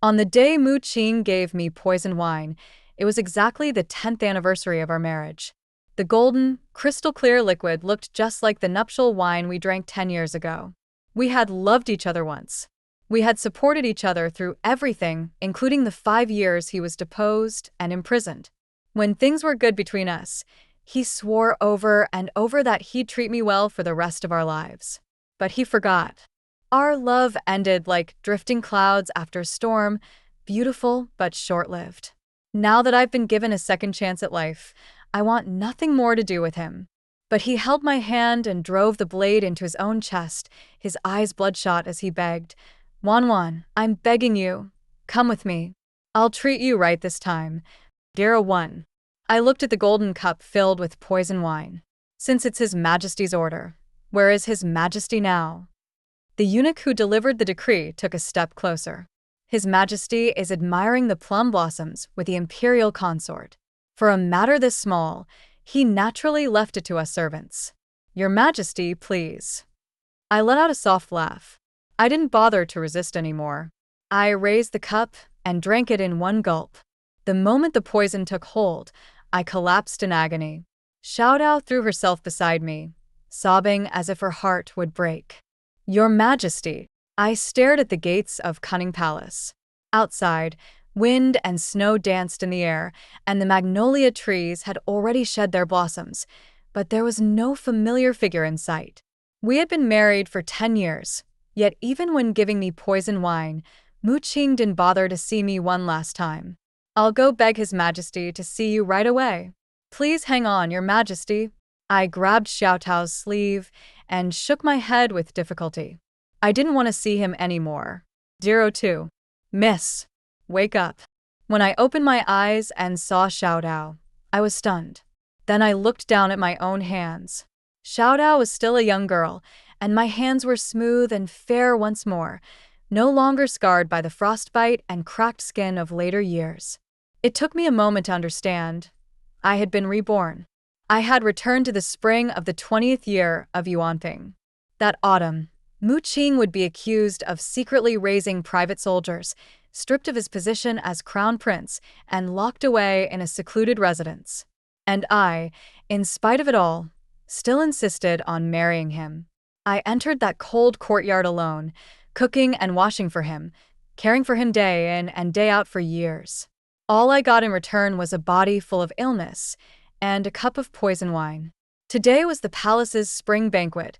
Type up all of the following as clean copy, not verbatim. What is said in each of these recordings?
On the day Mu Qing gave me poisoned wine, it was exactly the 10th anniversary of our marriage. The golden, crystal-clear liquid looked just like the nuptial wine we drank 10 years ago. We had loved each other once. We had supported each other through everything, including the 5 years he was deposed and imprisoned. When things were good between us, he swore over and over that he'd treat me well for the rest of our lives. But he forgot. Our love ended like drifting clouds after a storm, beautiful but short-lived. Now that I've been given a second chance at life, I want nothing more to do with him. But he held my hand and drove the blade into his own chest, his eyes bloodshot as he begged, "Wanwan, I'm begging you. Come with me. I'll treat you right this time. Dear one." I looked at the golden cup filled with poison wine. Since it's His Majesty's order, where is His Majesty now? The eunuch who delivered the decree took a step closer. His Majesty is admiring the plum blossoms with the imperial consort. For a matter this small, he naturally left it to us servants. Your Majesty, please. I let out a soft laugh. I didn't bother to resist anymore. I raised the cup and drank it in one gulp. The moment the poison took hold, I collapsed in agony. Xiaodao threw herself beside me, sobbing as if her heart would break. Your Majesty. I stared at the gates of Cunning Palace. Outside, wind and snow danced in the air, and the magnolia trees had already shed their blossoms, but there was no familiar figure in sight. We had been married for 10 years, yet even when giving me poison wine, Mu Qing didn't bother to see me one last time. I'll go beg His Majesty to see you right away. Please hang on, Your Majesty. I grabbed Xiaotao's sleeve and shook my head with difficulty. I didn't want to see him anymore. 02. Miss. Wake up. When I opened my eyes and saw Xiaodao, I was stunned. Then I looked down at my own hands. Xiaodao was still a young girl, and my hands were smooth and fair once more, no longer scarred by the frostbite and cracked skin of later years. It took me a moment to understand. I had been reborn. I had returned to the spring of the 20th year of Unwanted. That autumn, Mu Qing would be accused of secretly raising private soldiers, stripped of his position as crown prince, and locked away in a secluded residence. And I, in spite of it all, still insisted on marrying him. I entered that cold courtyard alone, cooking and washing for him, caring for him day in and day out for years. All I got in return was a body full of illness and a cup of poison wine. Today was the palace's spring banquet,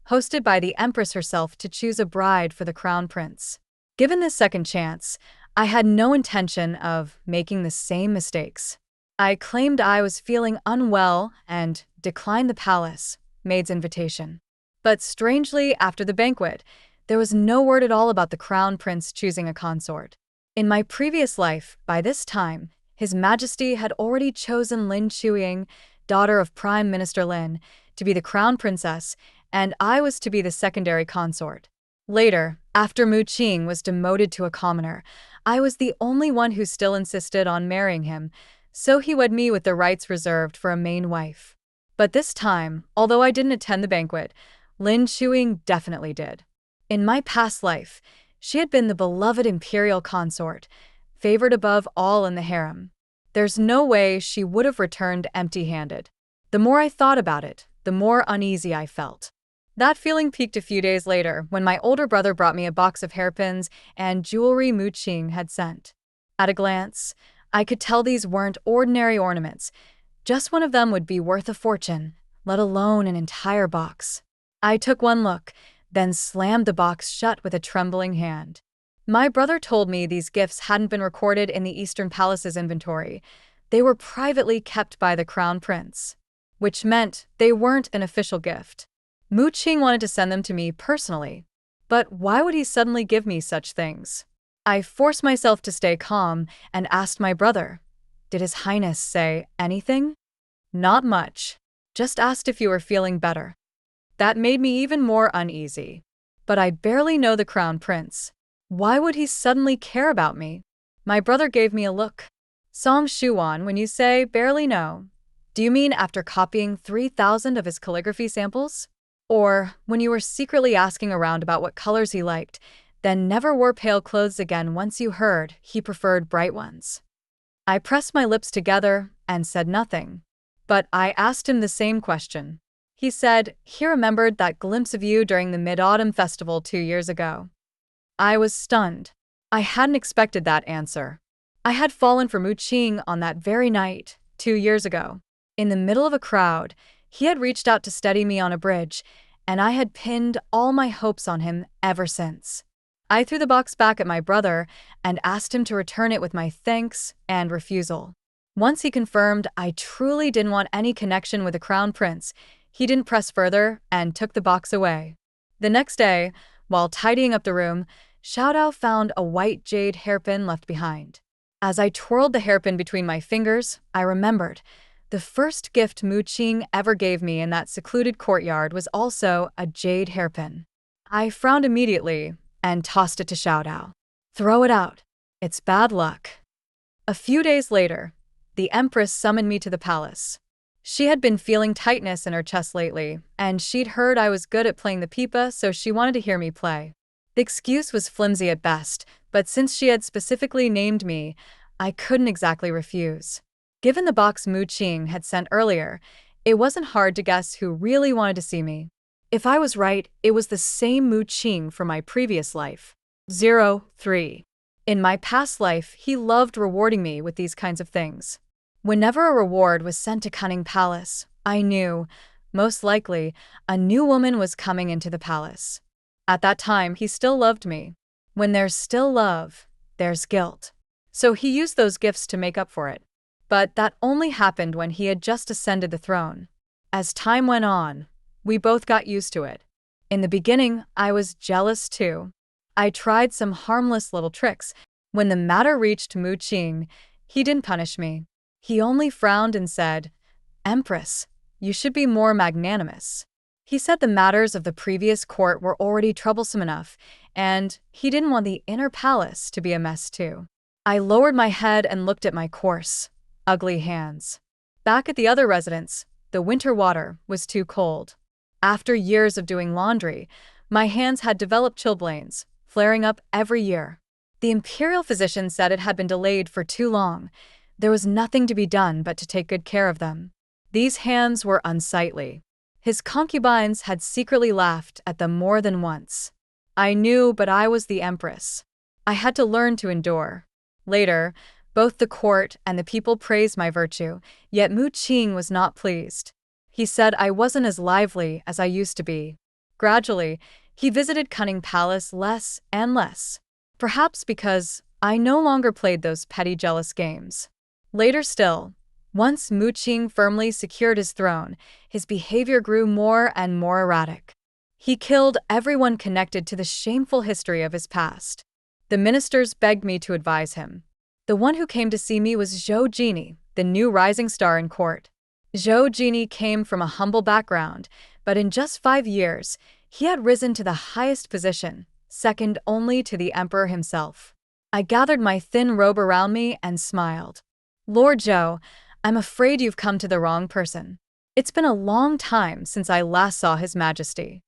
hosted by the Empress herself to choose a bride for the crown prince. Given this second chance, I had no intention of making the same mistakes. I claimed I was feeling unwell and declined the palace maid's invitation. But strangely, after the banquet, there was no word at all about the crown prince choosing a consort. In my previous life, by this time, His Majesty had already chosen Lin Shuiying, daughter of Prime Minister Lin, to be the crown princess, and I was to be the secondary consort. Later, after Mu Qing was demoted to a commoner, I was the only one who still insisted on marrying him, so he wed me with the rights reserved for a main wife. But this time, although I didn't attend the banquet, Lin Shuiying definitely did. In my past life, she had been the beloved imperial consort, favored above all in the harem. There's no way she would have returned empty-handed. The more I thought about it, the more uneasy I felt. That feeling peaked a few days later when my older brother brought me a box of hairpins and jewelry Mu Qing had sent. At a glance, I could tell these weren't ordinary ornaments. Just one of them would be worth a fortune, let alone an entire box. I took one look, then slammed the box shut with a trembling hand. My brother told me these gifts hadn't been recorded in the Eastern Palace's inventory. They were privately kept by the crown prince, which meant they weren't an official gift. Mu Qing wanted to send them to me personally. But why would he suddenly give me such things? I forced myself to stay calm and asked my brother, "Did His Highness say anything?" "Not much. Just asked if you were feeling better." That made me even more uneasy. But I barely know the crown prince. Why would he suddenly care about me? My brother gave me a look. Song Shuan, when you say barely know, do you mean after copying 3,000 of his calligraphy samples? Or when you were secretly asking around about what colors he liked, then never wore pale clothes again once you heard he preferred bright ones. I pressed my lips together and said nothing. But I asked him the same question. He said he remembered that glimpse of you during the Mid-Autumn Festival 2 years ago. I was stunned. I hadn't expected that answer. I had fallen for Mu Qing on that very night, 2 years ago. In the middle of a crowd, he had reached out to steady me on a bridge, and I had pinned all my hopes on him ever since. I threw the box back at my brother and asked him to return it with my thanks and refusal. Once he confirmed I truly didn't want any connection with the crown prince, he didn't press further and took the box away. The next day, while tidying up the room, Xiaodao found a white jade hairpin left behind. As I twirled the hairpin between my fingers, I remembered the first gift Mu Qing ever gave me in that secluded courtyard was also a jade hairpin. I frowned immediately and tossed it to Xiaodao. Throw it out. It's bad luck. A few days later, the Empress summoned me to the palace. She had been feeling tightness in her chest lately, and she'd heard I was good at playing the pipa, so she wanted to hear me play. The excuse was flimsy at best, but since she had specifically named me, I couldn't exactly refuse. Given the box Mu Qing had sent earlier, it wasn't hard to guess who really wanted to see me. If I was right, it was the same Mu Qing from my previous life. 03. In my past life, he loved rewarding me with these kinds of things. Whenever a reward was sent to Cunning Palace, I knew, most likely, a new woman was coming into the palace. At that time, he still loved me. When there's still love, there's guilt. So he used those gifts to make up for it. But that only happened when he had just ascended the throne. As time went on, we both got used to it. In the beginning, I was jealous too. I tried some harmless little tricks. When the matter reached Mu Qing, he didn't punish me. He only frowned and said, "Empress, you should be more magnanimous." He said the matters of the previous court were already troublesome enough, and he didn't want the inner palace to be a mess too. I lowered my head and looked at my coarse, ugly hands. Back at the other residence, the winter water was too cold. After years of doing laundry, my hands had developed chilblains, flaring up every year. The imperial physician said it had been delayed for too long. There was nothing to be done but to take good care of them. These hands were unsightly. His concubines had secretly laughed at them more than once. I knew, but I was the empress. I had to learn to endure. Later, both the court and the people praised my virtue, yet Mu Qing was not pleased. He said I wasn't as lively as I used to be. Gradually, he visited Cunning Palace less and less. Perhaps because I no longer played those petty jealous games. Later still, once Mu Qing firmly secured his throne, his behavior grew more and more erratic. He killed everyone connected to the shameful history of his past. The ministers begged me to advise him. The one who came to see me was Zhou Jini, the new rising star in court. Zhou Jini came from a humble background, but in just 5 years, he had risen to the highest position, second only to the emperor himself. I gathered my thin robe around me and smiled. "Lord Zhou, I'm afraid you've come to the wrong person. It's been a long time since I last saw His Majesty."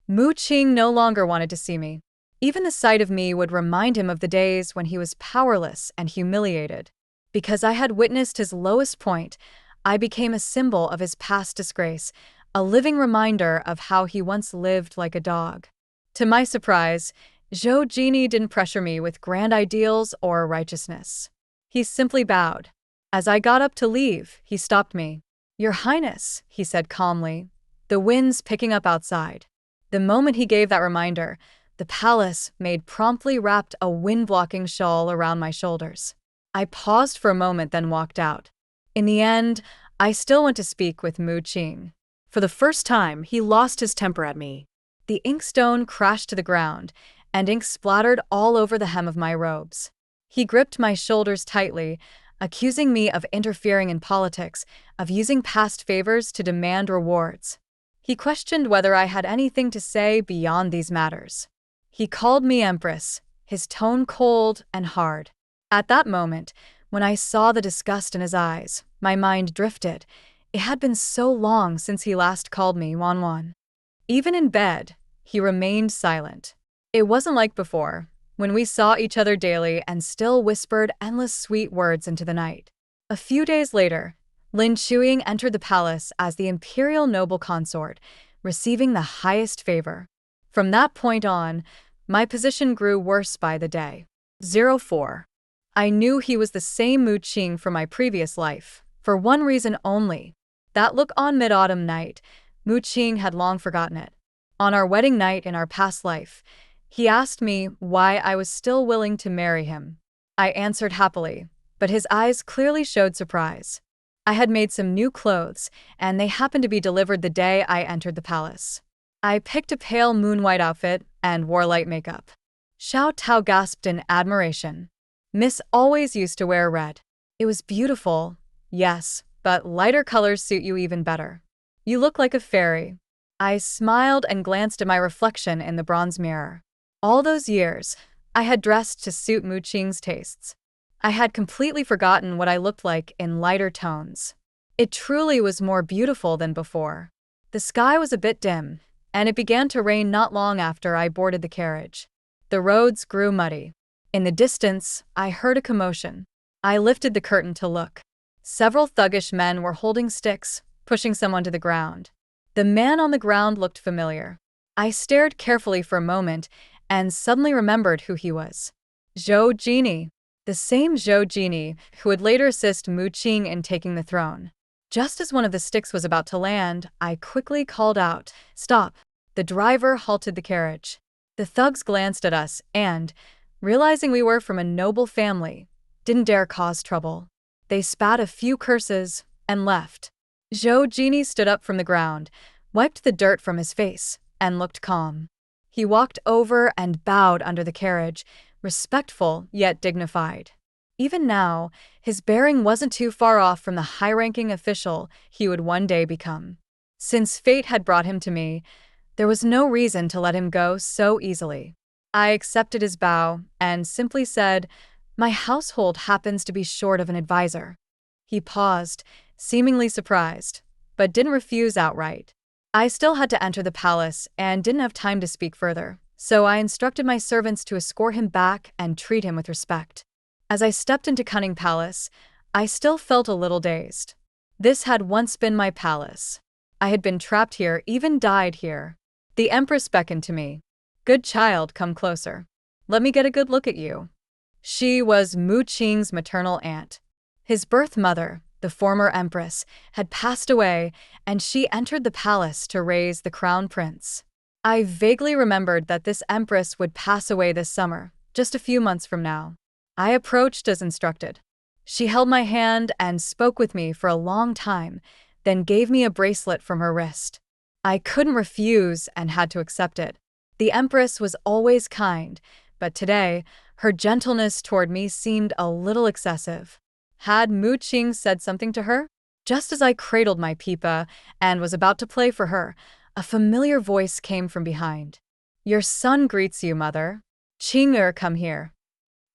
Mu Qing no longer wanted to see me. Even the sight of me would remind him of the days when he was powerless and humiliated. Because I had witnessed his lowest point, I became a symbol of his past disgrace, a living reminder of how he once lived like a dog. To my surprise, Zhou Jini didn't pressure me with grand ideals or righteousness. He simply bowed. As I got up to leave, he stopped me. "Your Highness," he said calmly, "the wind's picking up outside." The moment he gave that reminder, the palace maid promptly wrapped a wind-blocking shawl around my shoulders. I paused for a moment, then walked out. In the end, I still went to speak with Mu Qing. For the first time, he lost his temper at me. The inkstone crashed to the ground, and ink splattered all over the hem of my robes. He gripped my shoulders tightly, accusing me of interfering in politics, of using past favors to demand rewards. He questioned whether I had anything to say beyond these matters. He called me Empress, his tone cold and hard. At that moment, when I saw the disgust in his eyes, my mind drifted. It had been so long since he last called me Wanwan. Even in bed, he remained silent. It wasn't like before, when we saw each other daily and still whispered endless sweet words into the night. A few days later, Lin Chuing entered the palace as the imperial noble consort, receiving the highest favor. From that point on, my position grew worse by the day. 04. I knew he was the same Mu Qing from my previous life, for one reason only. That look on mid-autumn night, Mu Qing had long forgotten it. On our wedding night in our past life, he asked me why I was still willing to marry him. I answered happily, but his eyes clearly showed surprise. I had made some new clothes, and they happened to be delivered the day I entered the palace. I picked a pale moon-white outfit and wore light makeup. Xiao Tao gasped in admiration. Miss always used to wear red. It was beautiful, yes, but lighter colors suit you even better. You look like a fairy. I smiled and glanced at my reflection in the bronze mirror. All those years, I had dressed to suit Mu Qing's tastes. I had completely forgotten what I looked like in lighter tones. It truly was more beautiful than before. The sky was a bit dim, and it began to rain not long after I boarded the carriage. The roads grew muddy. In the distance, I heard a commotion. I lifted the curtain to look. Several thuggish men were holding sticks, pushing someone to the ground. The man on the ground looked familiar. I stared carefully for a moment and suddenly remembered who he was. Zhou Jini, the same Zhou Jini who would later assist Mu Qing in taking the throne. Just as one of the sticks was about to land, I quickly called out, "Stop!" The driver halted the carriage. The thugs glanced at us and, realizing we were from a noble family, didn't dare cause trouble. They spat a few curses and left. Zhou Jini stood up from the ground, wiped the dirt from his face, and looked calm. He walked over and bowed under the carriage, respectful yet dignified. Even now, his bearing wasn't too far off from the high-ranking official he would one day become. Since fate had brought him to me, there was no reason to let him go so easily. I accepted his bow and simply said, "My household happens to be short of an advisor." He paused, seemingly surprised, but didn't refuse outright. I still had to enter the palace and didn't have time to speak further, so I instructed my servants to escort him back and treat him with respect. As I stepped into Cunning Palace, I still felt a little dazed. This had once been my palace. I had been trapped here, even died here. The Empress beckoned to me. "Good child, come closer. Let me get a good look at you." She was Mu Qing's maternal aunt. His birth mother, the former empress, had passed away, and she entered the palace to raise the crown prince. I vaguely remembered that this empress would pass away this summer, just a few months from now. I approached as instructed. She held my hand and spoke with me for a long time, then gave me a bracelet from her wrist. I couldn't refuse and had to accept it. The empress was always kind, but today, her gentleness toward me seemed a little excessive. Had Mu Qing said something to her? Just as I cradled my Pipa and was about to play for her, a familiar voice came from behind. "Your son greets you, mother. Qing, come here."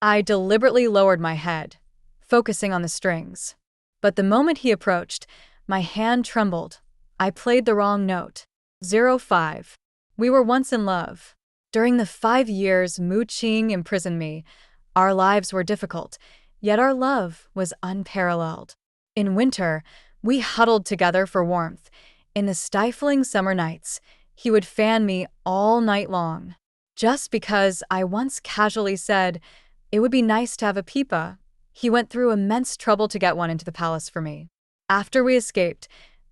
I deliberately lowered my head, focusing on the strings. But the moment he approached, my hand trembled. I played the wrong note. 05. We were once in love. During the 5 years Mu Qing imprisoned me, our lives were difficult, yet our love was unparalleled. In winter, we huddled together for warmth. In the stifling summer nights, he would fan me all night long. Just because I once casually said, "It would be nice to have a pipa," he went through immense trouble to get one into the palace for me. After we escaped,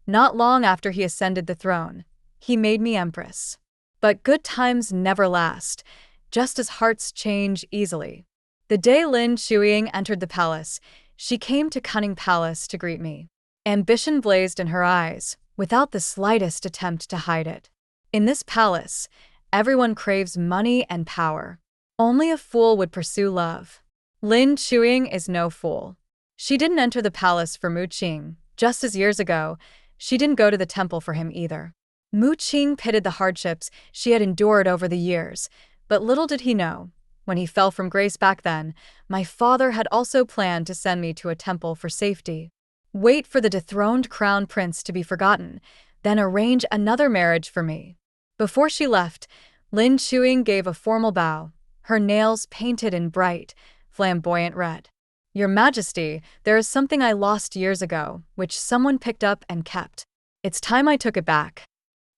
not long after he ascended the throne, he made me empress. But good times never last, just as hearts change easily. The day Lin Chuing entered the palace, she came to Cunning Palace to greet me. Ambition blazed in her eyes, without the slightest attempt to hide it. In this palace, everyone craves money and power. Only a fool would pursue love. Lin Chuing is no fool. She didn't enter the palace for Mu Qing, just as years ago, she didn't go to the temple for him either. Mu Qing pitted the hardships she had endured over the years, but little did he know, when he fell from grace back then, my father had also planned to send me to a temple for safety. Wait for the dethroned crown prince to be forgotten, then arrange another marriage for me. Before she left, Lin Chuing gave a formal bow, her nails painted in bright, flamboyant red. Your Majesty, there is something I lost years ago, which someone picked up and kept. It's time I took it back.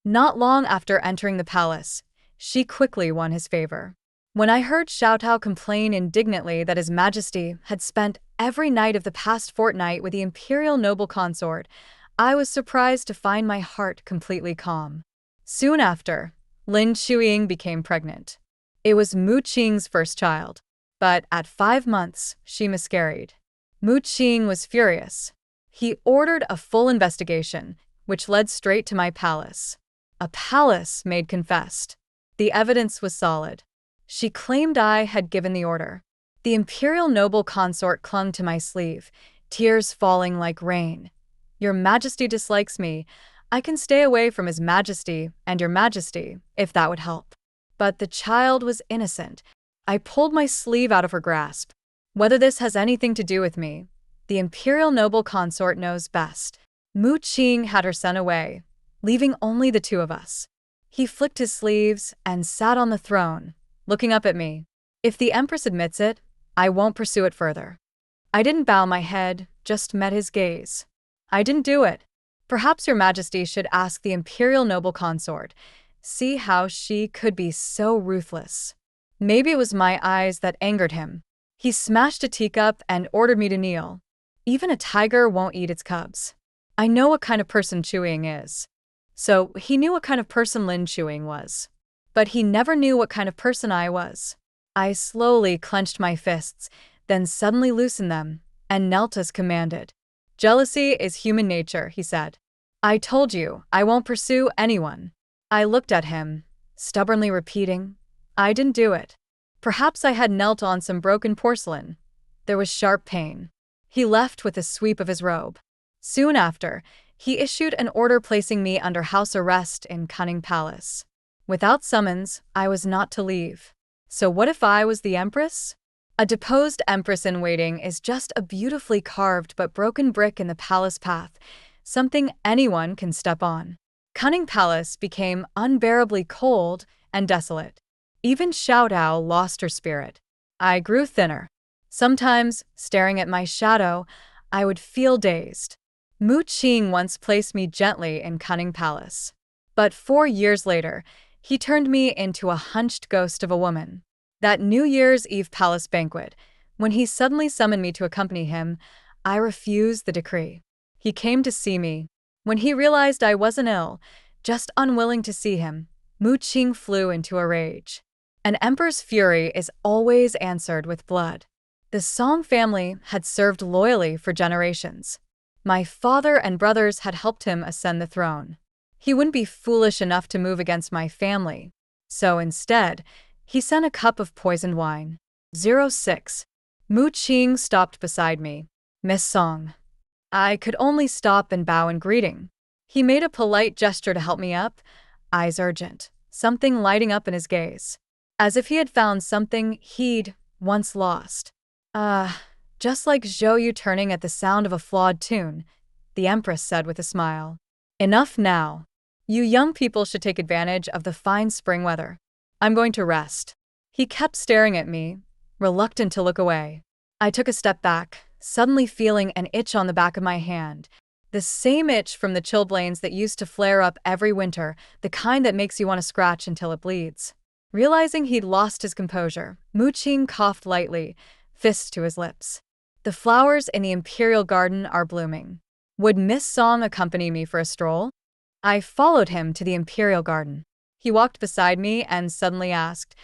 Not long after entering the palace, she quickly won his favor. When I heard Xiaotao complain indignantly that His Majesty had spent every night of the past fortnight with the imperial noble consort, I was surprised to find my heart completely calm. Soon after, Lin Chuing became pregnant. It was Mu Qing's first child, but at 5 months, she miscarried. Mu Qing was furious. He ordered a full investigation, which led straight to my palace. A palace maid confessed. The evidence was solid. She claimed I had given the order. The imperial noble consort clung to my sleeve, tears falling like rain. Your Majesty dislikes me. I can stay away from His Majesty and Your Majesty, if that would help. But the child was innocent. I pulled my sleeve out of her grasp. Whether this has anything to do with me, the imperial noble consort knows best. Mu Qing had her son away, leaving only the two of us. He flicked his sleeves and sat on the throne, looking up at me. If the Empress admits it, I won't pursue it further. I didn't bow my head, just met his gaze. I didn't do it. Perhaps Your Majesty should ask the imperial noble consort. See how she could be so ruthless. Maybe it was my eyes that angered him. He smashed a teacup and ordered me to kneel. Even a tiger won't eat its cubs. I know what kind of person Chuing is. So he knew what kind of person Lin Chuing was. But he never knew what kind of person I was. I slowly clenched my fists, then suddenly loosened them, and knelt as commanded. Jealousy is human nature, he said. I told you, I won't pursue anyone. I looked at him, stubbornly repeating, I didn't do it. Perhaps I had knelt on some broken porcelain. There was sharp pain. He left with a sweep of his robe. Soon after, he issued an order placing me under house arrest in Cunning Palace. Without summons, I was not to leave. So what if I was the Empress? A deposed Empress in waiting is just a beautifully carved but broken brick in the palace path, something anyone can step on. Cunning Palace became unbearably cold and desolate. Even Xiaotao lost her spirit. I grew thinner. Sometimes, staring at my shadow, I would feel dazed. Mu Qing once placed me gently in Cunning Palace. But 4 years later, he turned me into a hunched ghost of a woman. That New Year's Eve palace banquet, when he suddenly summoned me to accompany him, I refused the decree. He came to see me. When he realized I wasn't ill, just unwilling to see him, Mu Qing flew into a rage. An emperor's fury is always answered with blood. The Song family had served loyally for generations. My father and brothers had helped him ascend the throne. He wouldn't be foolish enough to move against my family. So instead, he sent a cup of poisoned wine. 06. Mu Qing stopped beside me. Miss Song. I could only stop and bow in greeting. He made a polite gesture to help me up, eyes urgent, something lighting up in his gaze. As if he had found something he'd once lost. Just like Zhou Yu turning at the sound of a flawed tune, the Empress said with a smile. Enough now. You young people should take advantage of the fine spring weather. I'm going to rest. He kept staring at me, reluctant to look away. I took a step back, suddenly feeling an itch on the back of my hand. The same itch from the chilblains that used to flare up every winter, the kind that makes you want to scratch until it bleeds. Realizing he'd lost his composure, Mu Qing coughed lightly, fist to his lips. The flowers in the imperial garden are blooming. Would Miss Song accompany me for a stroll? I followed him to the imperial garden. He walked beside me and suddenly asked,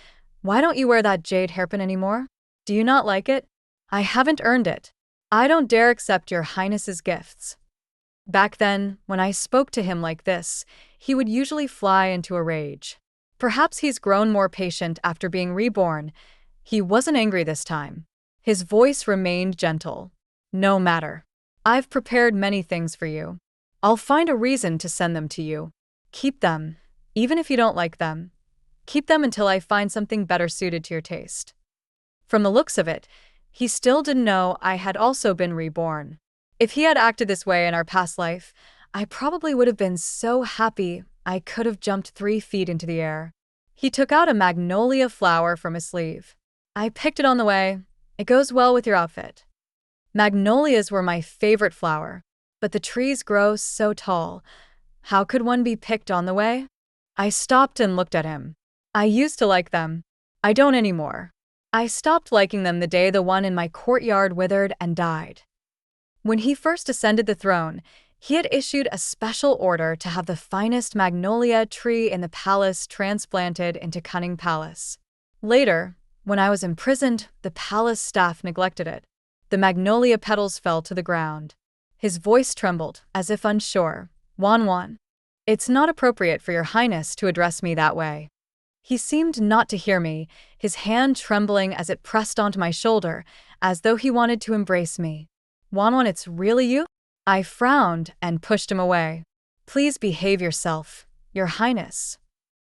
Why don't you wear that jade hairpin anymore? Do you not like it? I haven't earned it. I don't dare accept your highness's gifts. Back then, when I spoke to him like this, he would usually fly into a rage. Perhaps he's grown more patient after being reborn. He wasn't angry this time. His voice remained gentle. No matter. I've prepared many things for you. I'll find a reason to send them to you. Keep them, even if you don't like them. Keep them until I find something better suited to your taste. From the looks of it, he still didn't know I had also been reborn. If he had acted this way in our past life, I probably would have been so happy I could have jumped 3 feet into the air. He took out a magnolia flower from his sleeve. I picked it on the way. It goes well with your outfit. Magnolias were my favorite flower, but the trees grow so tall. How could one be picked on the way? I stopped and looked at him. I used to like them. I don't anymore. I stopped liking them the day the one in my courtyard withered and died. When he first ascended the throne, he had issued a special order to have the finest magnolia tree in the palace transplanted into Cunning Palace. Later, when I was imprisoned, the palace staff neglected it. The magnolia petals fell to the ground. His voice trembled, as if unsure. Wan. It's not appropriate for your highness to address me that way. He seemed not to hear me, his hand trembling as it pressed onto my shoulder, as though he wanted to embrace me. Wan, it's really you? I frowned and pushed him away. Please behave yourself, your highness.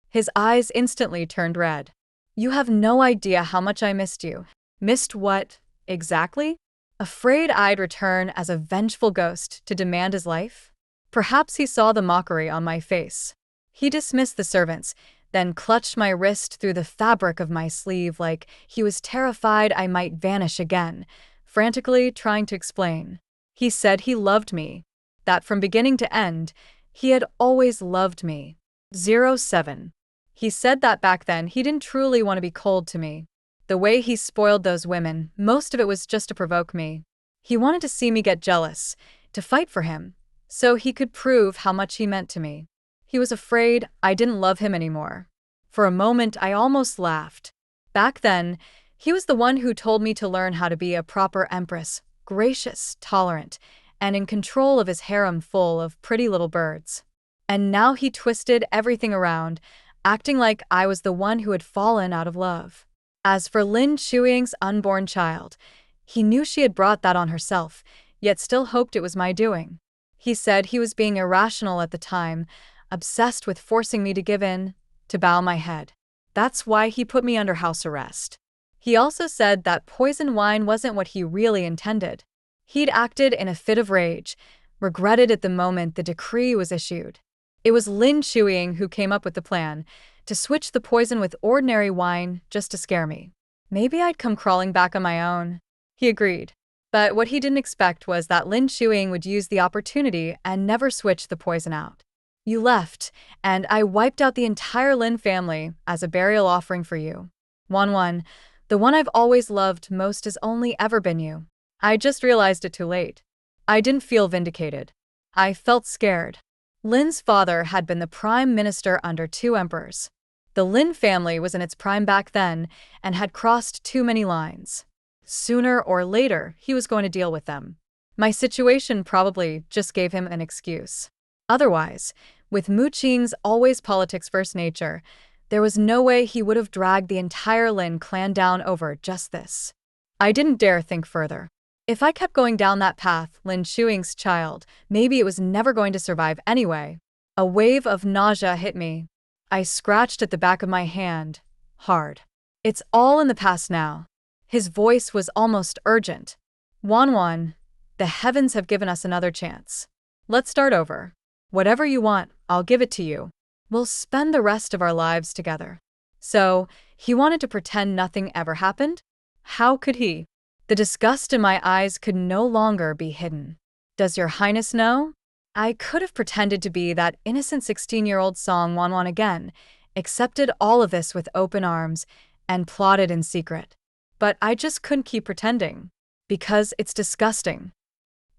His eyes instantly turned red. You have no idea how much I missed you. Missed what, exactly? Afraid I'd return as a vengeful ghost to demand his life? Perhaps he saw the mockery on my face. He dismissed the servants, then clutched my wrist through the fabric of my sleeve like he was terrified I might vanish again, frantically trying to explain. He said he loved me, that from beginning to end, he had always loved me. 07. He said that back then he didn't truly want to be cold to me. The way he spoiled those women, most of it was just to provoke me. He wanted to see me get jealous, to fight for him, so he could prove how much he meant to me. He was afraid I didn't love him anymore. For a moment, I almost laughed. Back then, he was the one who told me to learn how to be a proper empress, gracious, tolerant, and in control of his harem full of pretty little birds. And now he twisted everything around, acting like I was the one who had fallen out of love. As for Lin Shuiying's unborn child, he knew she had brought that on herself, yet still hoped it was my doing. He said he was being irrational at the time, obsessed with forcing me to give in, to bow my head. That's why he put me under house arrest. He also said that poison wine wasn't what he really intended. He'd acted in a fit of rage, regretted it the moment the decree was issued. It was Lin Shuiying who came up with the plan, to switch the poison with ordinary wine just to scare me. Maybe I'd come crawling back on my own. He agreed. But what he didn't expect was that Lin Shuiying would use the opportunity and never switch the poison out. You left, and I wiped out the entire Lin family as a burial offering for you. Wan, the one I've always loved most has only ever been you. I just realized it too late. I didn't feel vindicated. I felt scared. Lin's father had been the prime minister under 2 emperors. The Lin family was in its prime back then and had crossed too many lines. Sooner or later, he was going to deal with them. My situation probably just gave him an excuse. Otherwise, with Mu Qing's always politics first nature, there was no way he would have dragged the entire Lin clan down over just this. I didn't dare think further. If I kept going down that path, Lin Shuiying's child, maybe it was never going to survive anyway. A wave of nausea hit me. I scratched at the back of my hand, hard. It's all in the past now. His voice was almost urgent. Wan, the heavens have given us another chance. Let's start over. Whatever you want, I'll give it to you. We'll spend the rest of our lives together. So, he wanted to pretend nothing ever happened? How could he? The disgust in my eyes could no longer be hidden. Does your highness know? I could have pretended to be that innocent 16-year-old Song Wan again, accepted all of this with open arms, and plotted in secret. But I just couldn't keep pretending. Because it's disgusting.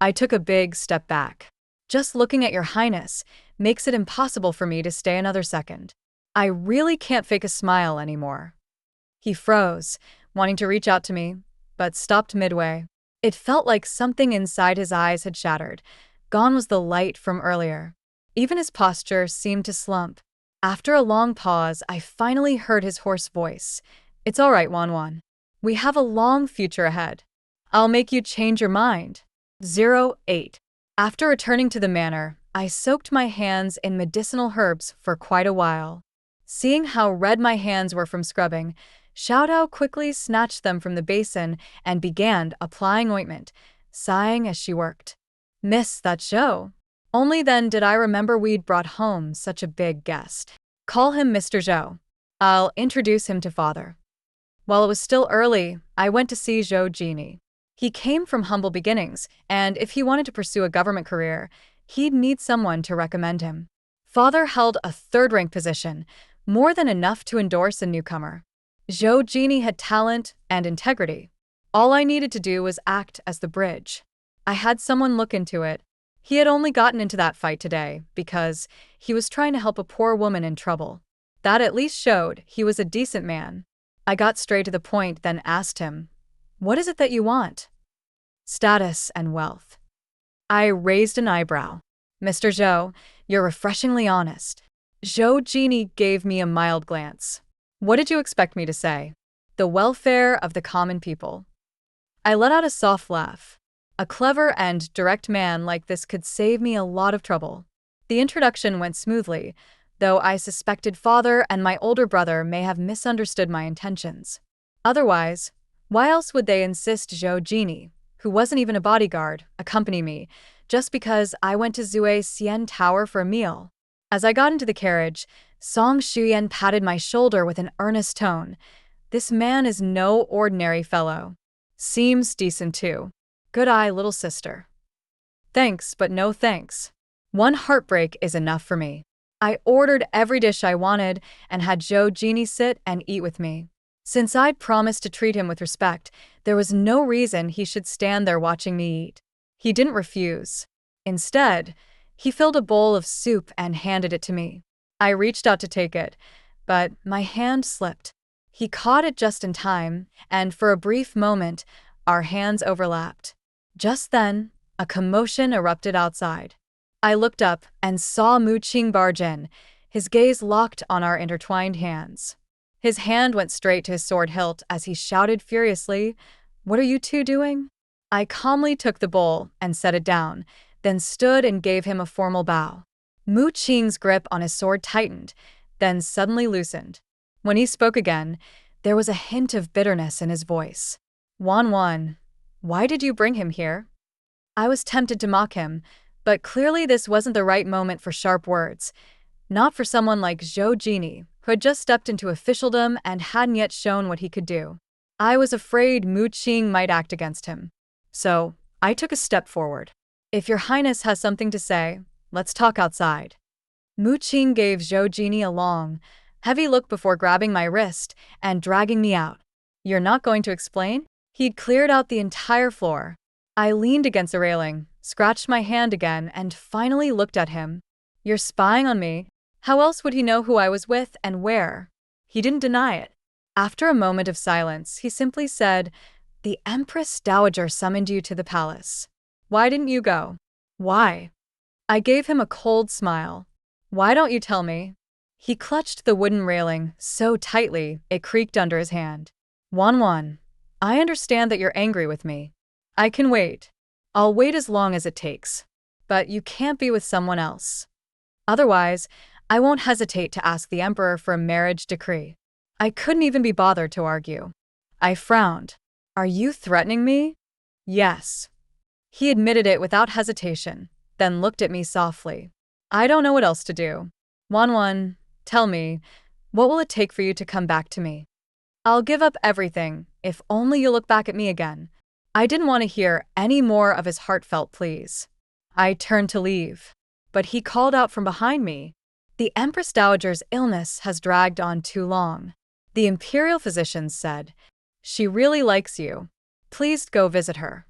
I took a big step back. Just looking at your highness makes it impossible for me to stay another second. I really can't fake a smile anymore. He froze, wanting to reach out to me, but stopped midway. It felt like something inside his eyes had shattered. Gone was the light from earlier. Even his posture seemed to slump. After a long pause, I finally heard his hoarse voice. It's all right, Wan. We have a long future ahead. I'll make you change your mind. 08. After returning to the manor, I soaked my hands in medicinal herbs for quite a while. Seeing how red my hands were from scrubbing, Xiaodao quickly snatched them from the basin and began applying ointment, sighing as she worked. Miss that show. Only then did I remember we'd brought home such a big guest. Call him Mr. Zhou. I'll introduce him to father. While it was still early, I went to see Zhou Jini. He came from humble beginnings, and if he wanted to pursue a government career, he'd need someone to recommend him. Father held a third-rank position, more than enough to endorse a newcomer. Zhou Jini had talent and integrity. All I needed to do was act as the bridge. I had someone look into it. He had only gotten into that fight today because he was trying to help a poor woman in trouble. That at least showed he was a decent man. I got straight to the point, then asked him, "What is it that you want?" "Status and wealth." I raised an eyebrow. "Mr. Zhou, you're refreshingly honest." Zhou Jini gave me a mild glance. "What did you expect me to say?" "The welfare of the common people." I let out a soft laugh. A clever and direct man like this could save me a lot of trouble. The introduction went smoothly, though I suspected father and my older brother may have misunderstood my intentions. Otherwise, why else would they insist Zhou Jini, who wasn't even a bodyguard, accompany me, just because I went to Zue Xian Tower for a meal? As I got into the carriage, Song Shuyan patted my shoulder with an earnest tone. "This man is no ordinary fellow. Seems decent too. Good eye, little sister." "Thanks, but no thanks. One heartbreak is enough for me." I ordered every dish I wanted and had Zhou Jini sit and eat with me. Since I'd promised to treat him with respect, there was no reason he should stand there watching me eat. He didn't refuse. Instead, he filled a bowl of soup and handed it to me. I reached out to take it, but my hand slipped. He caught it just in time, and for a brief moment, our hands overlapped. Just then, a commotion erupted outside. I looked up and saw Mu Qing barge in, his gaze locked on our intertwined hands. His hand went straight to his sword hilt as he shouted furiously, "What are you two doing?" I calmly took the bowl and set it down, then stood and gave him a formal bow. Mu Qing's grip on his sword tightened, then suddenly loosened. When he spoke again, there was a hint of bitterness in his voice. "Wan, why did you bring him here?" I was tempted to mock him, but clearly this wasn't the right moment for sharp words. Not for someone like Zhou Jini, who had just stepped into officialdom and hadn't yet shown what he could do. I was afraid Mu Qing might act against him. So, I took a step forward. "If your highness has something to say, let's talk outside." Mu Qing gave Zhou Jini a long, heavy look before grabbing my wrist and dragging me out. "You're not going to explain?" He'd cleared out the entire floor. I leaned against the railing, scratched my hand again, and finally looked at him. "You're spying on me?" How else would he know who I was with and where? He didn't deny it. After a moment of silence, he simply said, "The Empress Dowager summoned you to the palace. Why didn't you go?" "Why?" I gave him a cold smile. "Why don't you tell me?" He clutched the wooden railing so tightly it creaked under his hand. Wan, I understand that you're angry with me. I can wait. I'll wait as long as it takes. But you can't be with someone else. Otherwise, I won't hesitate to ask the emperor for a marriage decree." I couldn't even be bothered to argue. I frowned. "Are you threatening me?" "Yes." He admitted it without hesitation, then looked at me softly. "I don't know what else to do. Wan, tell me, what will it take for you to come back to me?" "I'll give up everything, if only you'll look back at me again." I didn't want to hear any more of his heartfelt pleas. I turned to leave, but he called out from behind me, "The Empress Dowager's illness has dragged on too long. The imperial physicians said, she really likes you. Please go visit her."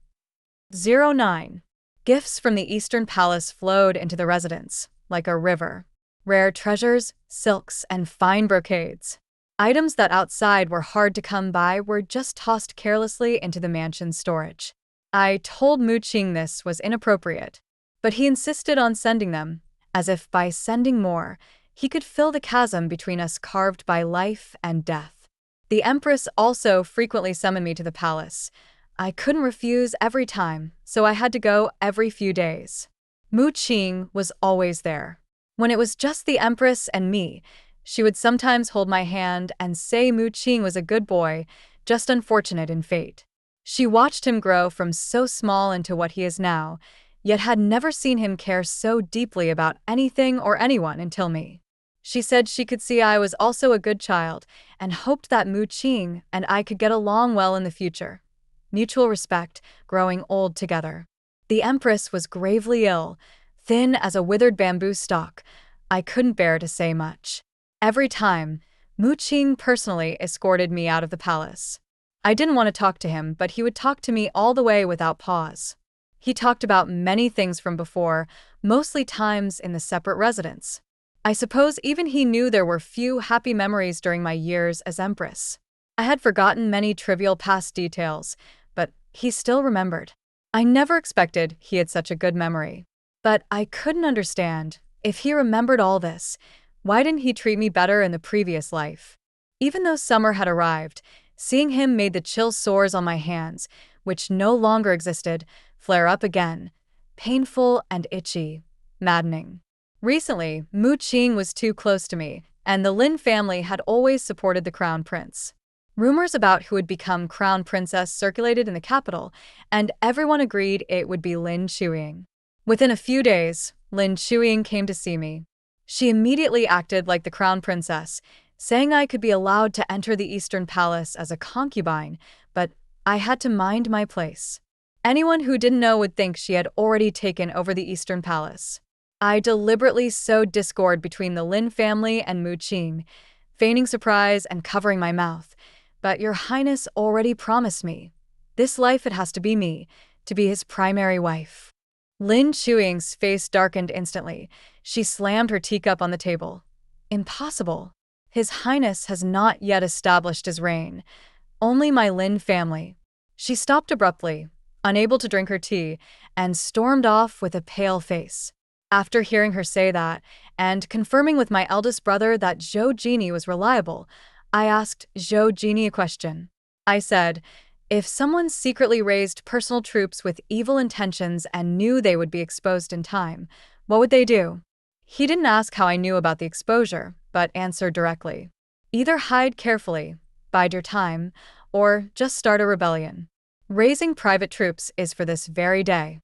09. Gifts from the Eastern Palace flowed into the residence, like a river. Rare treasures, silks, and fine brocades. Items that outside were hard to come by were just tossed carelessly into the mansion's storage. I told Mu Qing this was inappropriate, but he insisted on sending them, as if by sending more, he could fill the chasm between us carved by life and death. The Empress also frequently summoned me to the palace. I couldn't refuse every time, so I had to go every few days. Mu Qing was always there. When it was just the Empress and me, she would sometimes hold my hand and say Mu Qing was a good boy, just unfortunate in fate. She watched him grow from so small into what he is now, yet had never seen him care so deeply about anything or anyone until me. She said she could see I was also a good child and hoped that Mu Qing and I could get along well in the future. Mutual respect, growing old together. The Empress was gravely ill, thin as a withered bamboo stalk. I couldn't bear to say much. Every time, Mu Qing personally escorted me out of the palace. I didn't want to talk to him, but he would talk to me all the way without pause. He talked about many things from before, mostly times in the separate residence. I suppose even he knew there were few happy memories during my years as Empress. I had forgotten many trivial past details, but he still remembered. I never expected he had such a good memory. But I couldn't understand, if he remembered all this, why didn't he treat me better in the previous life? Even though summer had arrived, seeing him made the chill sores on my hands, which no longer existed, flare up again. Painful and itchy. Maddening. Recently, Mu Qing was too close to me, and the Lin family had always supported the crown prince. Rumors about who would become crown princess circulated in the capital, and everyone agreed it would be Lin Shuiying. Within a few days, Lin Shuiying came to see me. She immediately acted like the crown princess, saying I could be allowed to enter the Eastern Palace as a concubine, but I had to mind my place. Anyone who didn't know would think she had already taken over the Eastern Palace. I deliberately sowed discord between the Lin family and Mu Qing, feigning surprise and covering my mouth. But Your Highness already promised me. This life it has to be me, to be his primary wife. Lin Shuiying's face darkened instantly. She slammed her teacup on the table. Impossible. His Highness has not yet established his reign. Only my Lin family. She stopped abruptly, unable to drink her tea, and stormed off with a pale face. After hearing her say that, and confirming with my eldest brother that Zhou Jini was reliable, I asked Zhou Jini a question. I said, if someone secretly raised personal troops with evil intentions and knew they would be exposed in time, what would they do? He didn't ask how I knew about the exposure, but answered directly. Either hide carefully, bide your time, or just start a rebellion. Raising private troops is for this very day.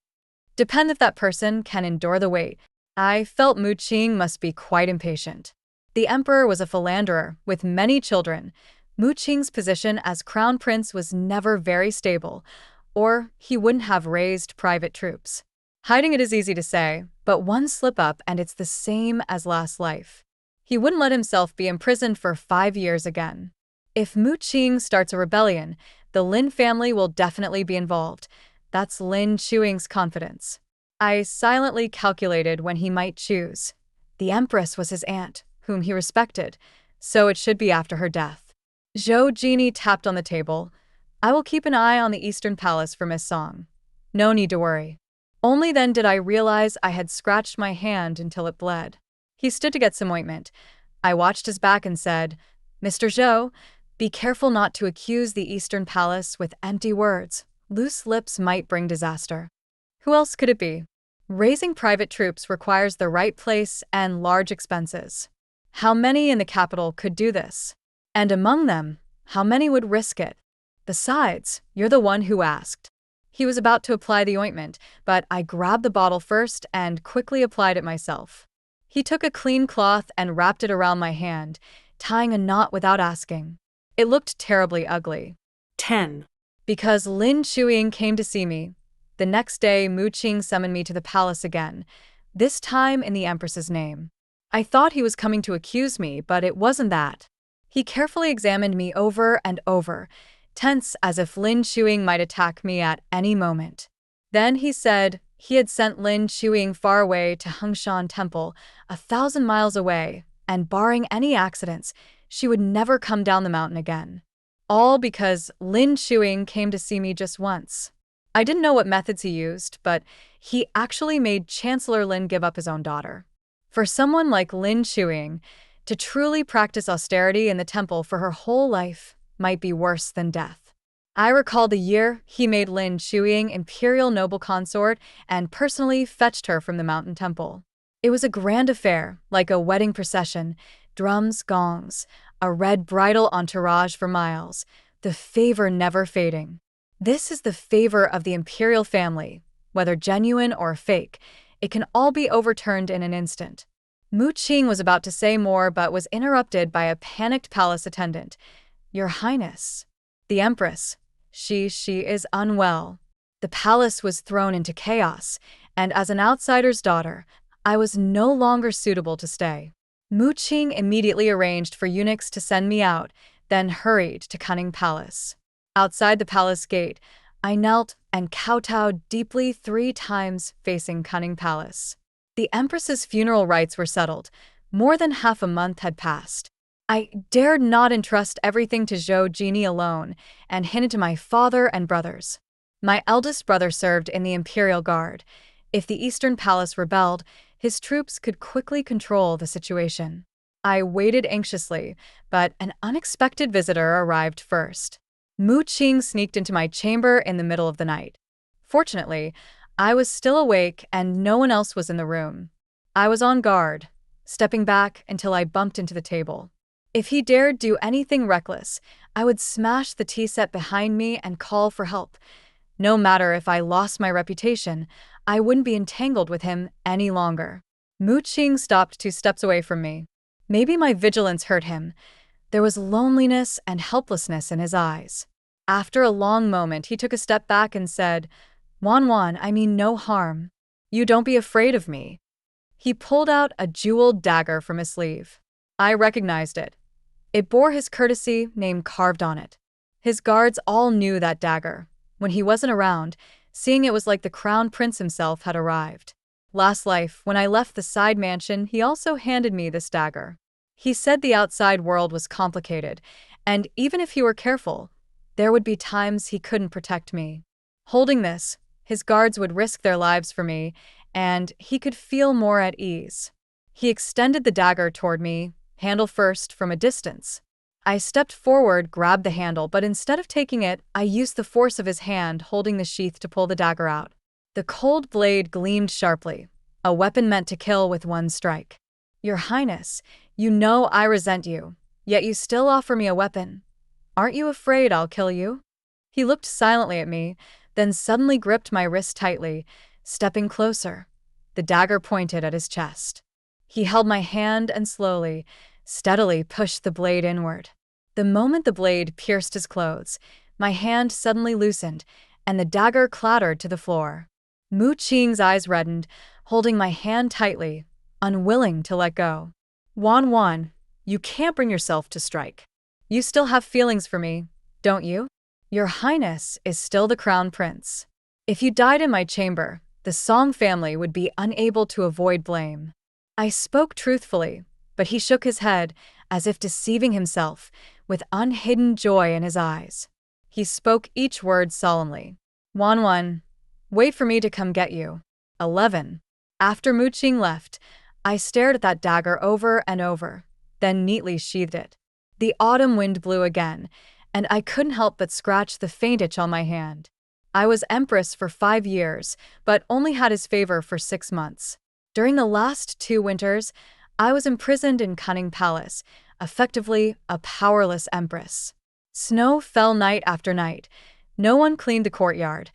Depend if that person can endure the wait. I felt Mu Qing must be quite impatient. The emperor was a philanderer with many children. Mu Qing's position as crown prince was never very stable, or he wouldn't have raised private troops. Hiding it is easy to say, but one slip up and it's the same as last life. He wouldn't let himself be imprisoned for 5 years again. If Mu Qing starts a rebellion, the Lin family will definitely be involved. That's Lin Shuiying's confidence. I silently calculated when he might choose. The Empress was his aunt, whom he respected, so it should be after her death. Zhou Jini tapped on the table. I will keep an eye on the Eastern Palace for Miss Song. No need to worry. Only then did I realize I had scratched my hand until it bled. He stood to get some ointment. I watched his back and said, Mr. Zhou, be careful not to accuse the Eastern Palace with empty words. Loose lips might bring disaster. Who else could it be? Raising private troops requires the right place and large expenses. How many in the capital could do this? And among them, how many would risk it? Besides, you're the one who asked. He was about to apply the ointment, but I grabbed the bottle first and quickly applied it myself. He took a clean cloth and wrapped it around my hand, tying a knot without asking. It looked terribly ugly. 10. Because Lin Shuiying came to see me. The next day, Mu Qing summoned me to the palace again, this time in the Empress's name. I thought he was coming to accuse me, but it wasn't that. He carefully examined me over and over, tense as if Lin Shuiying might attack me at any moment. Then he said he had sent Lin Shuiying far away to Hengshan Temple, 1,000 miles away, and barring any accidents, she would never come down the mountain again. All because Lin Shuiying came to see me just once. I didn't know what methods he used, but he actually made Chancellor Lin give up his own daughter. For someone like Lin Shuiying, to truly practice austerity in the temple for her whole life might be worse than death. I recall the year he made Lin Shuiying imperial noble consort and personally fetched her from the mountain temple. It was a grand affair, like a wedding procession, drums, gongs, a red bridal entourage for miles, the favor never fading. This is the favor of the imperial family, whether genuine or fake. It can all be overturned in an instant. Mu Qing was about to say more but was interrupted by a panicked palace attendant. "Your Highness, the Empress, she is unwell." The palace was thrown into chaos, and as an outsider's daughter, I was no longer suitable to stay. Mu Qing immediately arranged for eunuchs to send me out, then hurried to Cunning Palace. Outside the palace gate, I knelt and kowtowed deeply 3 times facing Cunning Palace. The Empress's funeral rites were settled. More than half a month had passed. I dared not entrust everything to Zhou Genie alone, and hinted to my father and brothers. My eldest brother served in the Imperial Guard. If the Eastern Palace rebelled, his troops could quickly control the situation. I waited anxiously, but an unexpected visitor arrived first. Mu Qing sneaked into my chamber in the middle of the night. Fortunately, I was still awake and no one else was in the room. I was on guard, stepping back until I bumped into the table. If he dared do anything reckless, I would smash the tea set behind me and call for help. No matter if I lost my reputation, I wouldn't be entangled with him any longer. Mu Qing stopped 2 steps away from me. Maybe my vigilance hurt him. There was loneliness and helplessness in his eyes. After a long moment, he took a step back and said, "Wan, I mean no harm. You don't be afraid of me." He pulled out a jeweled dagger from his sleeve. I recognized it. It bore his courtesy name carved on it. His guards all knew that dagger. When he wasn't around, seeing it was like the crown prince himself had arrived. Last life, when I left the side mansion, he also handed me this dagger. He said the outside world was complicated, and even if he were careful, there would be times he couldn't protect me. Holding this, his guards would risk their lives for me, and he could feel more at ease. He extended the dagger toward me, handle first, from a distance. I stepped forward, grabbed the handle, but instead of taking it, I used the force of his hand holding the sheath to pull the dagger out. The cold blade gleamed sharply, a weapon meant to kill with one strike. "Your Highness, you know I resent you, yet you still offer me a weapon. Aren't you afraid I'll kill you?" He looked silently at me, then suddenly gripped my wrist tightly, stepping closer. The dagger pointed at his chest. He held my hand and slowly, steadily pushed the blade inward. The moment the blade pierced his clothes, my hand suddenly loosened, and the dagger clattered to the floor. Mu Qing's eyes reddened, holding my hand tightly, unwilling to let go. "Wan, you can't bring yourself to strike. You still have feelings for me, don't you? Your Highness is still the crown prince. If you died in my chamber, the Song family would be unable to avoid blame." I spoke truthfully, but he shook his head, as if deceiving himself, with unhidden joy in his eyes. He spoke each word solemnly. "Wan, wait for me to come get you." 11. After Mu Qing left, I stared at that dagger over and over, then neatly sheathed it. The autumn wind blew again, and I couldn't help but scratch the faint itch on my hand. I was Empress for 5 years, but only had his favor for 6 months. During the last 2 winters, I was imprisoned in Cunning Palace, effectively a powerless empress. Snow fell night after night. No one cleaned the courtyard.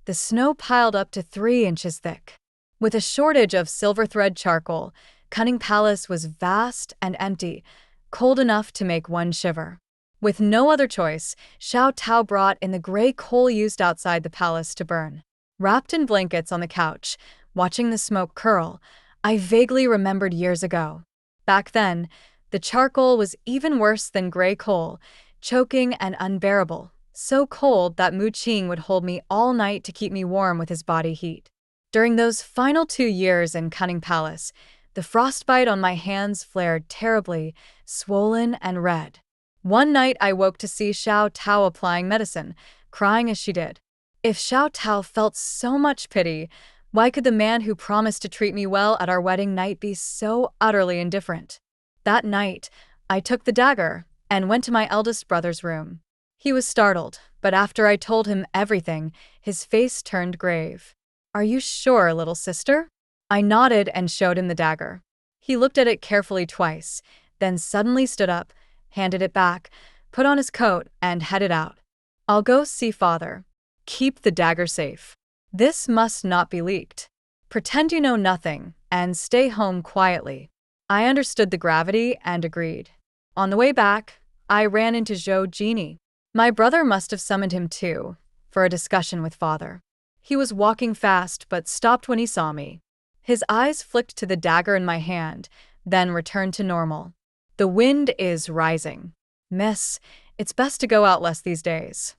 The snow piled up to 3 inches thick. With a shortage of silver thread charcoal, Cunning Palace was vast and empty, cold enough to make one shiver. With no other choice, Xiao Tao brought in the gray coal used outside the palace to burn. Wrapped in blankets on the couch, watching the smoke curl, I vaguely remembered years ago. Back then, the charcoal was even worse than gray coal, choking and unbearable, so cold that Mu Qing would hold me all night to keep me warm with his body heat. During those final 2 years in Cunning Palace, the frostbite on my hands flared terribly, swollen and red. One night I woke to see Xiao Tao applying medicine, crying as she did. If Xiao Tao felt so much pity, why could the man who promised to treat me well at our wedding night be so utterly indifferent? That night, I took the dagger and went to my eldest brother's room. He was startled, but after I told him everything, his face turned grave. "Are you sure, little sister?" I nodded and showed him the dagger. He looked at it carefully twice, then suddenly stood up, handed it back, put on his coat, and headed out. "I'll go see father. Keep the dagger safe. This must not be leaked. Pretend you know nothing, and stay home quietly." I understood the gravity and agreed. On the way back, I ran into Zhou Jini. My brother must have summoned him too, for a discussion with father. He was walking fast but stopped when he saw me. His eyes flicked to the dagger in my hand, then returned to normal. The wind is rising. Miss, it's best to go out less these days.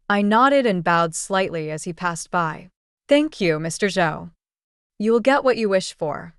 I nodded and bowed slightly as he passed by. Thank you, Mr. Zhou. You will get what you wish for.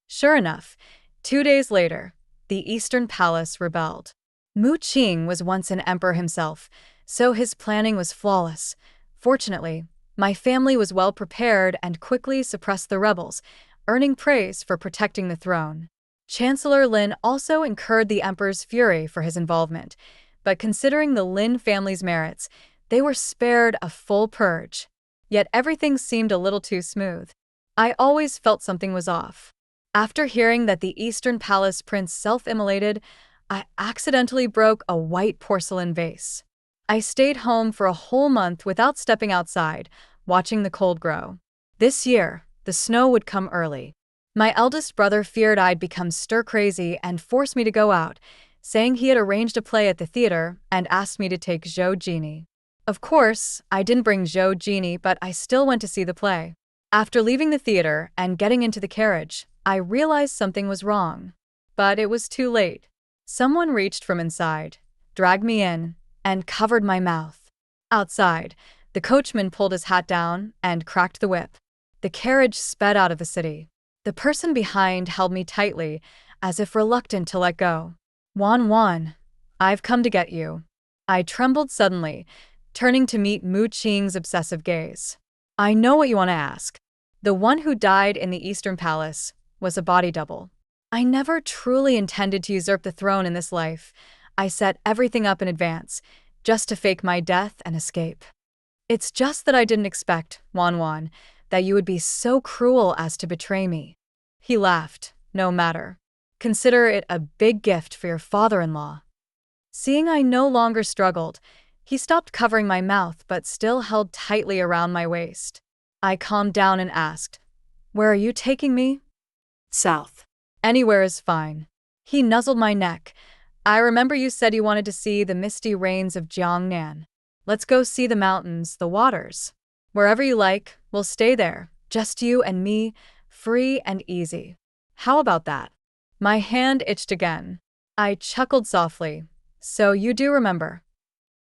Sure enough, 2 days later, the Eastern Palace rebelled. Mu Qing was once an emperor himself, so his planning was flawless. Fortunately, my family was well prepared and quickly suppressed the rebels, earning praise for protecting the throne. Chancellor Lin also incurred the emperor's fury for his involvement, but considering the Lin family's merits, they were spared a full purge. Yet everything seemed a little too smooth. I always felt something was off. After hearing that the Eastern Palace prince self-immolated, I accidentally broke a white porcelain vase. I stayed home for a whole month without stepping outside, watching the cold grow. This year, the snow would come early. My eldest brother feared I'd become stir-crazy and forced me to go out, saying he had arranged a play at the theater and asked me to take Zhou Jini. Of course, I didn't bring Zhou Jini, but I still went to see the play. After leaving the theater and getting into the carriage, I realized something was wrong. But it was too late. Someone reached from inside, dragged me in, and covered my mouth. Outside, the coachman pulled his hat down and cracked the whip. The carriage sped out of the city. The person behind held me tightly, as if reluctant to let go. Wan, I've come to get you. I trembled suddenly, turning to meet Mu Qing's obsessive gaze. I know what you want to ask. The one who died in the Eastern Palace was a body double. I never truly intended to usurp the throne in this life. I set everything up in advance, just to fake my death and escape. It's just that I didn't expect, Wan, that you would be so cruel as to betray me. He laughed. No matter. Consider it a big gift for your father-in-law. Seeing I no longer struggled, he stopped covering my mouth but still held tightly around my waist. I calmed down and asked, Where are you taking me? South. Anywhere is fine. He nuzzled my neck. I remember you said you wanted to see the misty rains of Jiangnan. Let's go see the mountains, the waters. Wherever you like, we'll stay there, just you and me, free and easy. How about that? My hand itched again. I chuckled softly. So you do remember.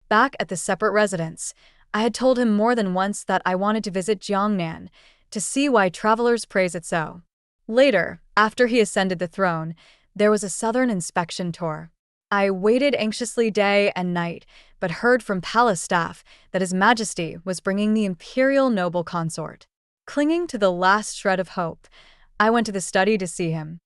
Back at the separate residence, I had told him more than once that I wanted to visit Jiangnan, to see why travelers praise it so. Later, after he ascended the throne, there was a southern inspection tour. I waited anxiously day and night, but heard from palace staff that His Majesty was bringing the imperial noble consort. Clinging to the last shred of hope, I went to the study to see him.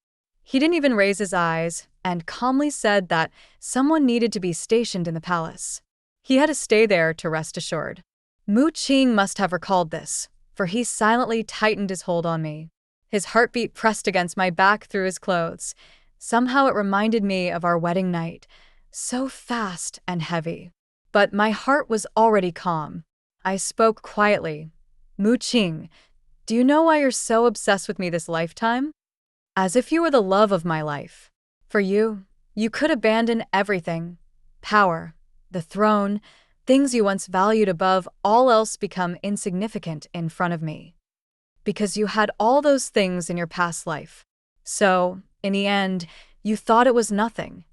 He didn't even raise his eyes and calmly said that someone needed to be stationed in the palace. He had to stay there to rest assured. Mu Qing must have recalled this, for he silently tightened his hold on me. His heartbeat pressed against my back through his clothes. Somehow it reminded me of our wedding night, so fast and heavy. But my heart was already calm. I spoke quietly. Mu Qing, do you know why you're so obsessed with me this lifetime? As if you were the love of my life. For you, you could abandon everything. Power, the throne, things you once valued above all else become insignificant in front of me. Because you had all those things in your past life. So, in the end, you thought it was nothing.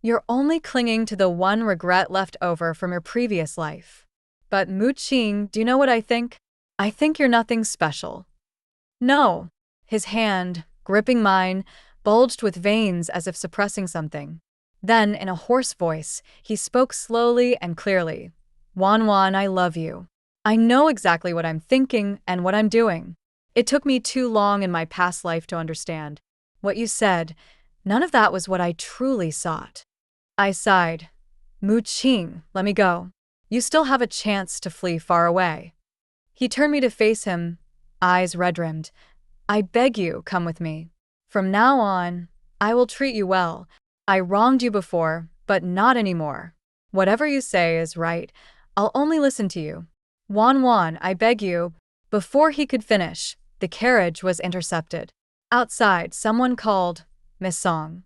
You're only clinging to the one regret left over from your previous life. But Mu Qing, do you know what I think? I think you're nothing special. No. His hand, gripping mine, bulged with veins as if suppressing something. Then, in a hoarse voice, he spoke slowly and clearly. Wan, I love you. I know exactly what I'm thinking and what I'm doing. It took me too long in my past life to understand. What you said, none of that was what I truly sought. I sighed. Mu Qing, let me go. You still have a chance to flee far away. He turned me to face him, eyes red-rimmed. I beg you, come with me. From now on, I will treat you well. I wronged you before, but not anymore. Whatever you say is right. I'll only listen to you. Wan, I beg you. Before he could finish, the carriage was intercepted. Outside, someone called, Miss Song.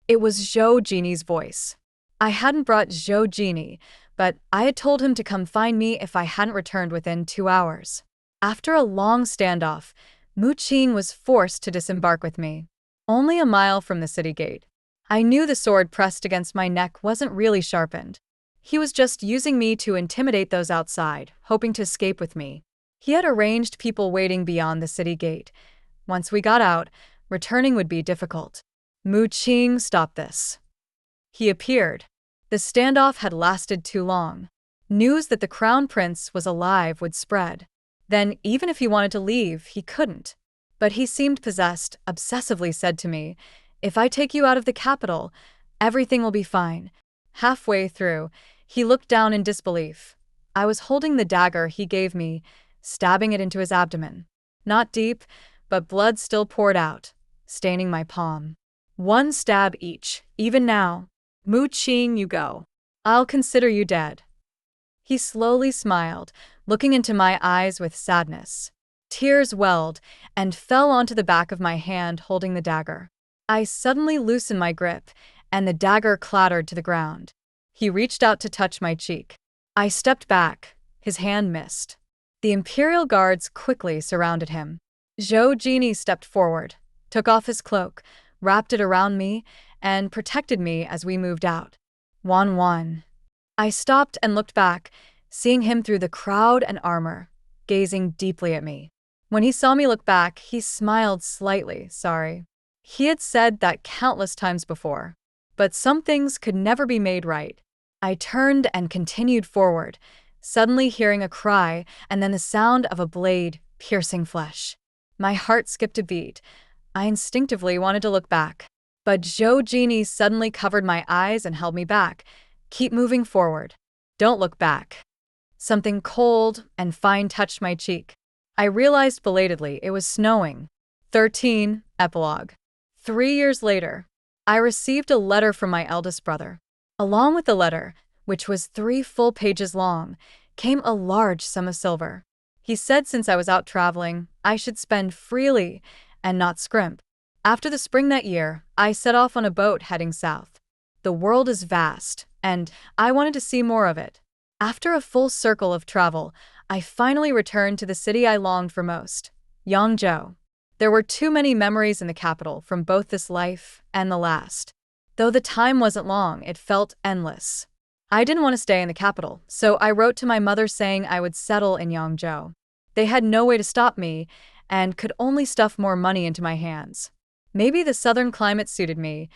It was Zhou Genie's voice. I hadn't brought Zhou Genie, but I had told him to come find me if I hadn't returned within 2 hours. After a long standoff, Mu Qing was forced to disembark with me. Only a mile from the city gate. I knew the sword pressed against my neck wasn't really sharpened. He was just using me to intimidate those outside, hoping to escape with me. He had arranged people waiting beyond the city gate. Once we got out, returning would be difficult. Mu Qing stopped this. He appeared. The standoff had lasted too long. News that the crown prince was alive would spread. Then, even if he wanted to leave, he couldn't. But he seemed possessed, obsessively said to me, "If I take you out of the capital, everything will be fine." Halfway through, he looked down in disbelief. I was holding the dagger he gave me, stabbing it into his abdomen. Not deep, but blood still poured out, staining my palm. One stab each, even now. Mu Qing, you go. I'll consider you dead. He slowly smiled, looking into my eyes with sadness. Tears welled and fell onto the back of my hand holding the dagger. I suddenly loosened my grip, and the dagger clattered to the ground. He reached out to touch my cheek. I stepped back. His hand missed. The Imperial guards quickly surrounded him. Zhou Genie stepped forward, took off his cloak, wrapped it around me, and protected me as we moved out. Wan. I stopped and looked back, seeing him through the crowd and armor, gazing deeply at me. When he saw me look back, he smiled slightly, sorry. He had said that countless times before. But some things could never be made right. I turned and continued forward, suddenly hearing a cry and then the sound of a blade piercing flesh. My heart skipped a beat. I instinctively wanted to look back. But Zhou Genie suddenly covered my eyes and held me back. Keep moving forward. Don't look back. Something cold and fine touched my cheek. I realized belatedly it was snowing. 13. Epilogue. 3 years later, I received a letter from my eldest brother. Along with the letter, which was 3 full pages long, came a large sum of silver. He said since I was out traveling, I should spend freely and not scrimp. After the spring that year, I set off on a boat heading south. The world is vast, and I wanted to see more of it. After a full circle of travel, I finally returned to the city I longed for most, Yangzhou. There were too many memories in the capital from both this life and the last. Though the time wasn't long, it felt endless. I didn't want to stay in the capital, so I wrote to my mother saying I would settle in Yangzhou. They had no way to stop me, and could only stuff more money into my hands. Maybe the southern climate suited me.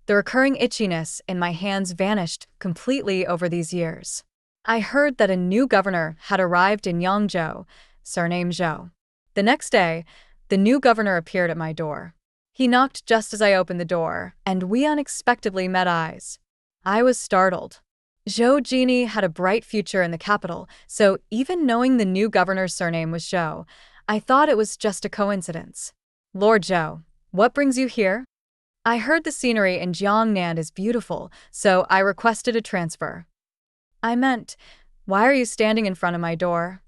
The recurring itchiness in my hands vanished completely over these years. I heard that a new governor had arrived in Yangzhou, surnamed Zhou. The next day, the new governor appeared at my door. He knocked just as I opened the door, and we unexpectedly met eyes. I was startled. Zhou Genie had a bright future in the capital, so even knowing the new governor's surname was Zhou, I thought it was just a coincidence. Lord Zhou, what brings you here? I heard the scenery in Jiangnan is beautiful, so I requested a transfer. I meant, why are you standing in front of my door?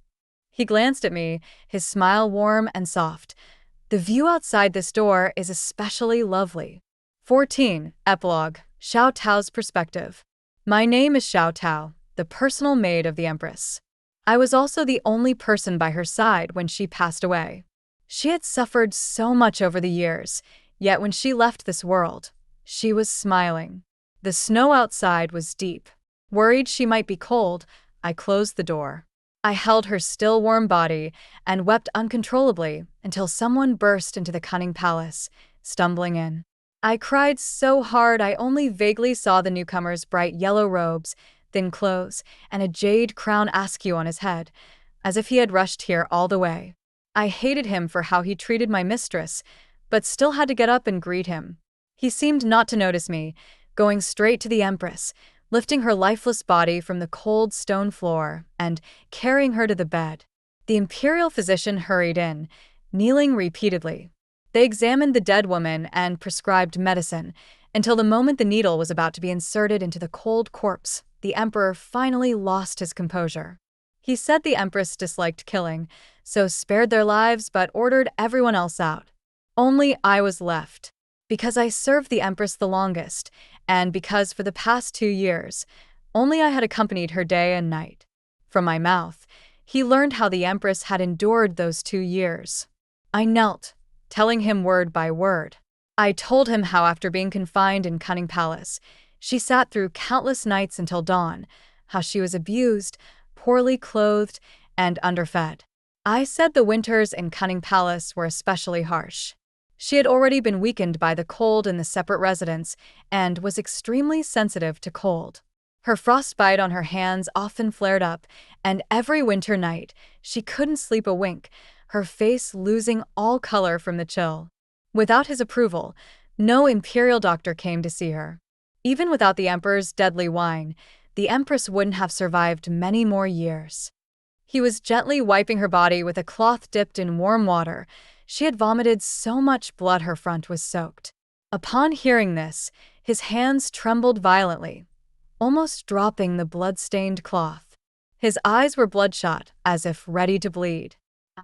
He glanced at me, his smile warm and soft. The view outside this door is especially lovely. 14. Epilogue. Xiao Tao's perspective. My name is Xiao Tao, the personal maid of the Empress. I was also the only person by her side when she passed away. She had suffered so much over the years, yet when she left this world, she was smiling. The snow outside was deep. Worried she might be cold, I closed the door. I held her still warm body and wept uncontrollably until someone burst into the cunning palace, stumbling in. I cried so hard I only vaguely saw the newcomer's bright yellow robes, thin clothes, and a jade crown askew on his head, as if he had rushed here all the way. I hated him for how he treated my mistress, but still had to get up and greet him. He seemed not to notice me, going straight to the Empress, lifting her lifeless body from the cold stone floor and carrying her to the bed. The imperial physician hurried in, kneeling repeatedly. They examined the dead woman and prescribed medicine, until the moment the needle was about to be inserted into the cold corpse, the emperor finally lost his composure. He said the empress disliked killing, so spared their lives but ordered everyone else out. Only I was left. Because I served the Empress the longest, and because for the past 2 years, only I had accompanied her day and night. From my mouth, he learned how the Empress had endured those 2 years. I knelt, telling him word by word. I told him how after being confined in Cunning Palace, she sat through countless nights until dawn, how she was abused, poorly clothed, and underfed. I said the winters in Cunning Palace were especially harsh. She had already been weakened by the cold in the separate residence and was extremely sensitive to cold. Her frostbite on her hands often flared up, and every winter night she couldn't sleep a wink, her face losing all color from the chill. Without his approval, no imperial doctor came to see her. Even without the emperor's deadly wine, the empress wouldn't have survived many more years. He was gently wiping her body with a cloth dipped in warm water. She had vomited so much blood her front was soaked. Upon hearing this, his hands trembled violently, almost dropping the blood-stained cloth. His eyes were bloodshot, as if ready to bleed.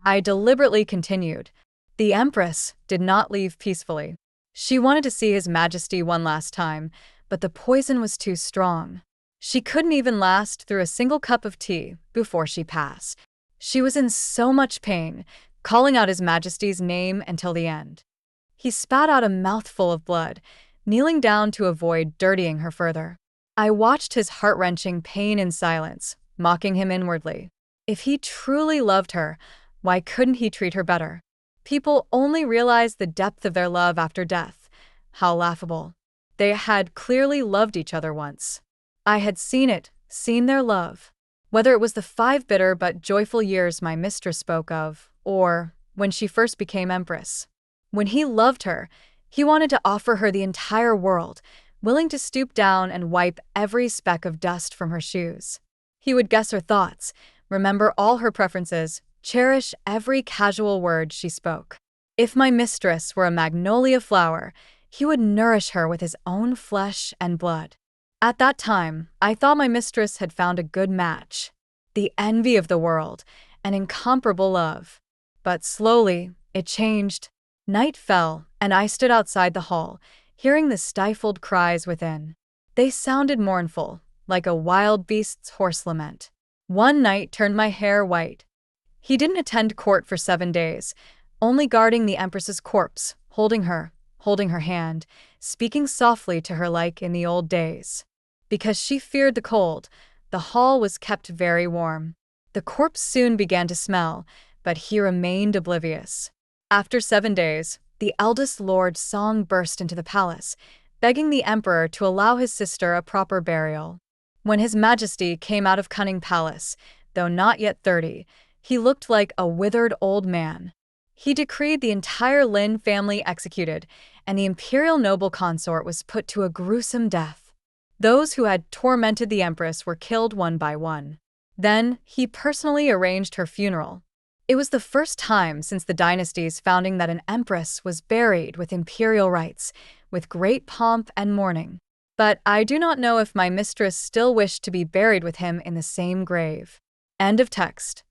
I deliberately continued. The Empress did not leave peacefully. She wanted to see His Majesty one last time, but the poison was too strong. She couldn't even last through a single cup of tea before she passed. She was in so much pain, calling out His Majesty's name until the end. He spat out a mouthful of blood, kneeling down to avoid dirtying her further. I watched his heart-wrenching pain in silence, mocking him inwardly. If he truly loved her, why couldn't he treat her better? People only realize the depth of their love after death. How laughable. They had clearly loved each other once. I had seen it, seen their love. Whether it was the 5 bitter but joyful years my mistress spoke of, or when she first became empress. When he loved her, he wanted to offer her the entire world, willing to stoop down and wipe every speck of dust from her shoes. He would guess her thoughts, remember all her preferences, cherish every casual word she spoke. If my mistress were a magnolia flower, he would nourish her with his own flesh and blood. At that time, I thought my mistress had found a good match. The envy of the world, an incomparable love. But slowly, it changed. Night fell, and I stood outside the hall, hearing the stifled cries within. They sounded mournful, like a wild beast's hoarse lament. One night turned my hair white. He didn't attend court for 7 days, only guarding the Empress's corpse, holding her hand, speaking softly to her like in the old days. Because she feared the cold, the hall was kept very warm. The corpse soon began to smell, but he remained oblivious. After 7 days, the eldest Lord Song burst into the palace, begging the emperor to allow his sister a proper burial. When His Majesty came out of Cunning Palace, though not yet 30, he looked like a withered old man. He decreed the entire Lin family executed, and the imperial noble consort was put to a gruesome death. Those who had tormented the empress were killed one by one. Then, he personally arranged her funeral. It was the first time since the dynasty's founding that an empress was buried with imperial rites, with great pomp and mourning. But I do not know if my mistress still wished to be buried with him in the same grave. End of text.